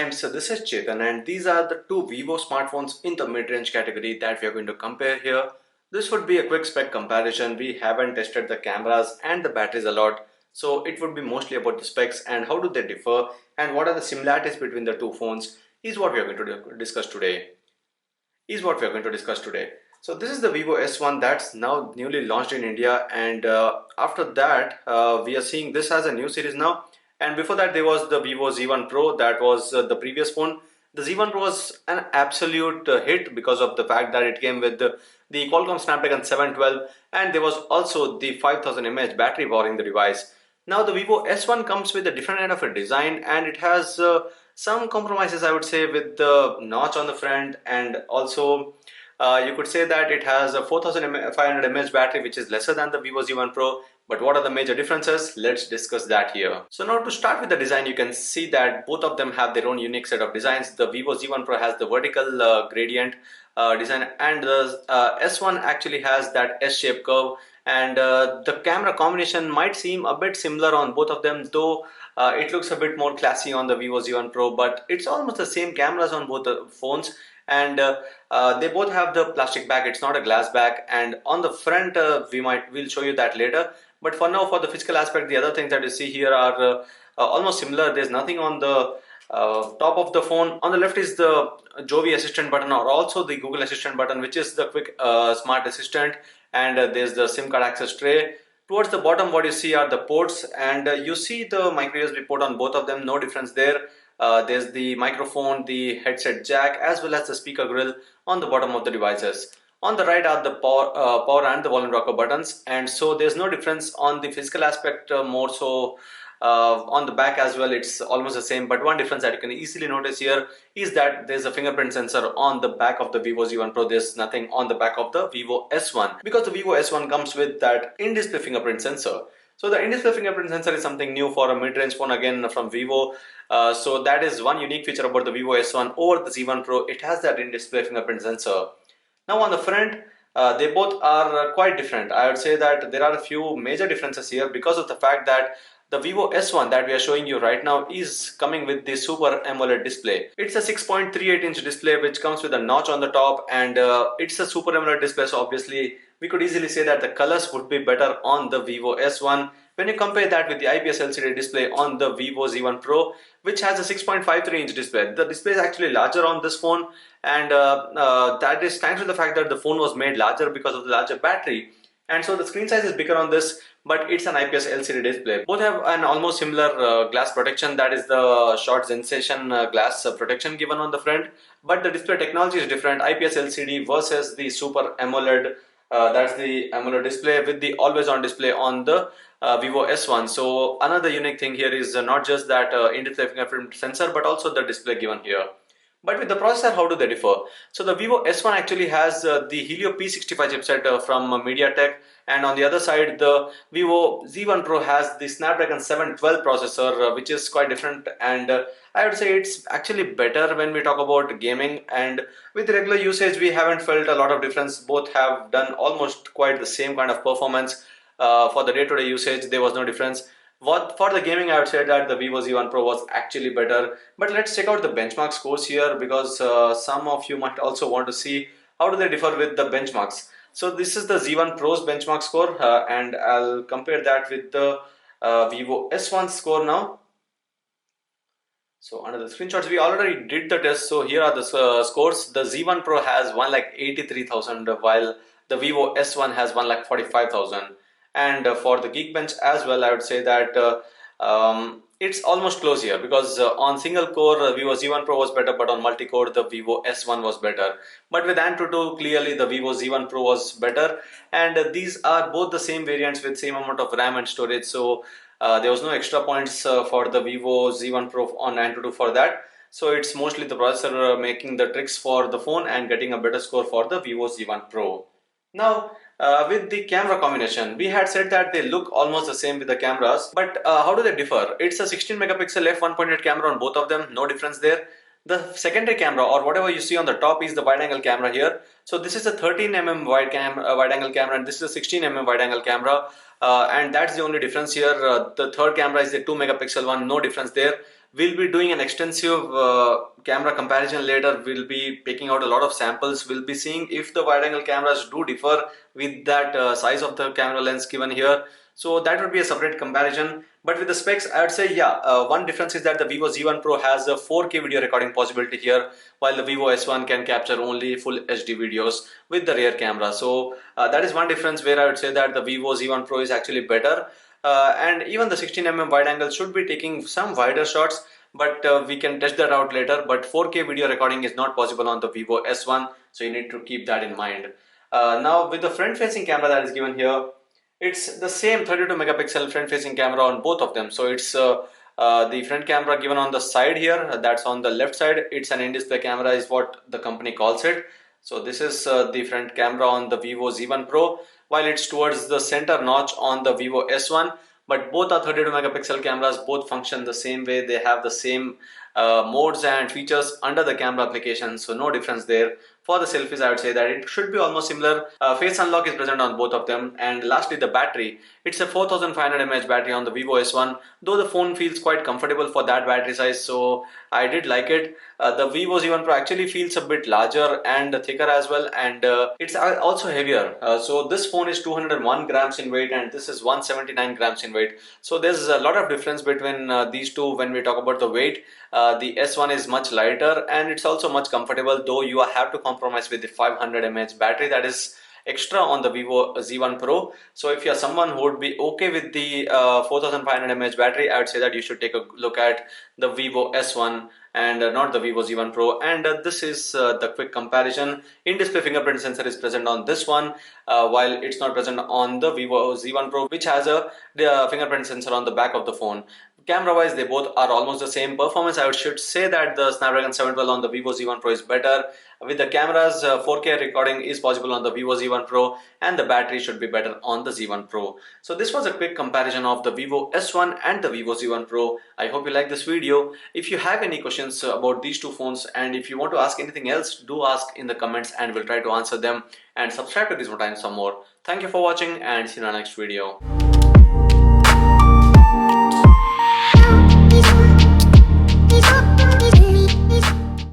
friends, this is Chetan and these are the two Vivo smartphones in the mid-range category that we are going to compare here. This would be a quick spec comparison. We haven't tested the cameras and the batteries a lot, so it would be mostly about the specs and how do they differ and what are the similarities between the two phones is what we are going to discuss today. So this is the Vivo S1 that's now newly launched in India, and after that we are seeing this as a new series now. And before that there was the Vivo Z1 Pro, that was the previous phone. The Z1 Pro was an absolute hit because of the fact that it came with the Qualcomm Snapdragon 712, and there was also the 5000 mAh battery powering the device. Now the Vivo S1 comes with a different kind of a design, and it has some compromises, I would say, with the notch on the front, and also you could say that it has a 4500 mAh battery, which is lesser than the Vivo Z1 Pro. But what are the major differences? Let's discuss that here. So now to start with the design, you can see that both of them have their own unique set of designs. The Vivo Z1 Pro has the vertical gradient design, and the S1 actually has that S-shaped curve. And the camera combination might seem a bit similar on both of them, though it looks a bit more classy on the Vivo Z1 Pro, but it's almost the same cameras on both the phones. And they both have the plastic back, it's not a glass back, and on the front we'll show you that later. But for now, for the physical aspect, the other things that you see here are almost similar. There's nothing on the top of the phone. On the left is the Jovi assistant button, or also the Google assistant button, which is the quick smart assistant, and there's the SIM card access tray. Towards the bottom, what you see are the ports, and you see the micro USB port on both of them, no difference there. There's the microphone, the headset jack, as well as the speaker grill on the bottom of the devices. On the right are the power and the volume rocker buttons, and so there's no difference on the physical aspect. More so on the back as well, it's almost the same. But one difference that you can easily notice here is that there's a fingerprint sensor on the back of the Vivo Z1 Pro. There's nothing on the back of the Vivo S1, because the Vivo S1 comes with that in-display fingerprint sensor. So the in-display fingerprint sensor is something new for a mid-range phone, again from Vivo. So that is one unique feature about the Vivo S1 over the Z1 Pro. It has that in-display fingerprint sensor. Now on the front, they both are quite different. I would say that there are a few major differences here because of the fact that the Vivo S1 that we are showing you right now is coming with the Super AMOLED display. It's a 6.38-inch display which comes with a notch on the top, and it's a Super AMOLED display, so obviously we could easily say that the colors would be better on the Vivo S1 when you compare that with the IPS LCD display on the Vivo Z1 Pro, which has a 6.53-inch display. The display is actually larger on this phone, and that is thanks to the fact that the phone was made larger because of the larger battery. And so the screen size is bigger on this, but it's an IPS LCD display. Both have an almost similar glass protection, that is the short sensation glass protection given on the front, but the display technology is different. IPS LCD versus the Super AMOLED, that's the AMOLED display with the always-on display on the Vivo S1. So another unique thing here is not just that in-display fingerprint sensor, but also the display given here. But with the processor, how do they differ? So the Vivo S1 actually has the Helio P65 chipset from MediaTek, and on the other side the Vivo Z1 Pro has the Snapdragon 712 processor, which is quite different, and I would say it's actually better when we talk about gaming. And with regular usage we haven't felt a lot of difference. Both have done almost quite the same kind of performance. For the day-to-day usage there was no difference. For the gaming, I would say that the Vivo Z1 Pro was actually better. But let's check out the benchmark scores here, because some of you might also want to see how do they differ with the benchmarks. So this is the Z1 Pro's benchmark score, and I'll compare that with the Vivo S1 score now. So under the screenshots, we already did the test. So here are the scores. The Z1 Pro has 1,83,000, while the Vivo S1 has 1,45,000. And for the Geekbench as well, I would say that it's almost close here, because on single core Vivo Z1 Pro was better, but on multi-core the Vivo S1 was better. But with Antutu, clearly the Vivo Z1 Pro was better, and these are both the same variants with same amount of RAM and storage. So there was no extra points for the Vivo Z1 Pro on Antutu for that. So it's mostly the processor making the tricks for the phone and getting a better score for the Vivo Z1 Pro. Now with the camera combination, we had said that they look almost the same with the cameras, but how do they differ? It's a 16 megapixel f1.8 camera on both of them, no difference there. The secondary camera, or whatever you see on the top, is the wide angle camera here. So this is a 13mm wide angle camera, and this is a 16mm wide angle camera, and that's the only difference here. The third camera is the 2 megapixel one, no difference there. We'll be doing an extensive camera comparison later. We'll be picking out a lot of samples. We'll be seeing if the wide angle cameras do differ with that size of the camera lens given here. So that would be a separate comparison. But with the specs, I would say, yeah, one difference is that the Vivo Z1 Pro has a 4K video recording possibility here, while the Vivo S1 can capture only full HD videos with the rear camera. So that is one difference where I would say that the Vivo Z1 Pro is actually better. And even the 16mm wide angle should be taking some wider shots, but we can test that out later. But 4K video recording is not possible on the Vivo S1, so you need to keep that in mind. Now with the front facing camera that is given here, it's the same 32 megapixel front facing camera on both of them. So it's the front camera given on the side here, that's on the left side. It's an in-display camera is what the company calls it. So this is the front camera on the Vivo Z1 Pro, while it's towards the center notch on the Vivo S1. But both are 32 megapixel cameras, both function the same way. They have the same modes and features under the camera application, so no difference there. For the selfies, I would say that it should be almost similar. Face unlock is present on both of them. And lastly, the battery. It's a 4500 mAh battery on the Vivo S1, though the phone feels quite comfortable for that battery size, so I did like it. The Vivo Z1 Pro actually feels a bit larger and thicker as well, and it's also heavier. So this phone is 201 grams in weight and this is 179 grams in weight. So there's a lot of difference between these two when we talk about the weight. The S1 is much lighter and it's also much comfortable, though you have to compromise with the 500 mAh battery that is extra on the Vivo Z1 Pro. So if you're someone who would be okay with the 4500 mAh battery, I would say that you should take a look at the Vivo S1 and not the Vivo Z1 Pro. And this is the quick comparison. In-display fingerprint sensor is present on this one, while it's not present on the Vivo Z1 Pro, which has a fingerprint sensor on the back of the phone. Camera wise, they both are almost the same. Performance, I should say that the Snapdragon 712 on the Vivo Z1 Pro is better. With the cameras, 4K recording is possible on the Vivo Z1 Pro, and the battery should be better on the Z1 Pro. So this was a quick comparison of the Vivo S1 and the Vivo Z1 Pro. I hope you like this video. If you have any questions about these two phones, and if you want to ask anything else, do ask in the comments and we'll try to answer them. And subscribe to Gizmo Times for more. Thank you for watching and see you in our next video.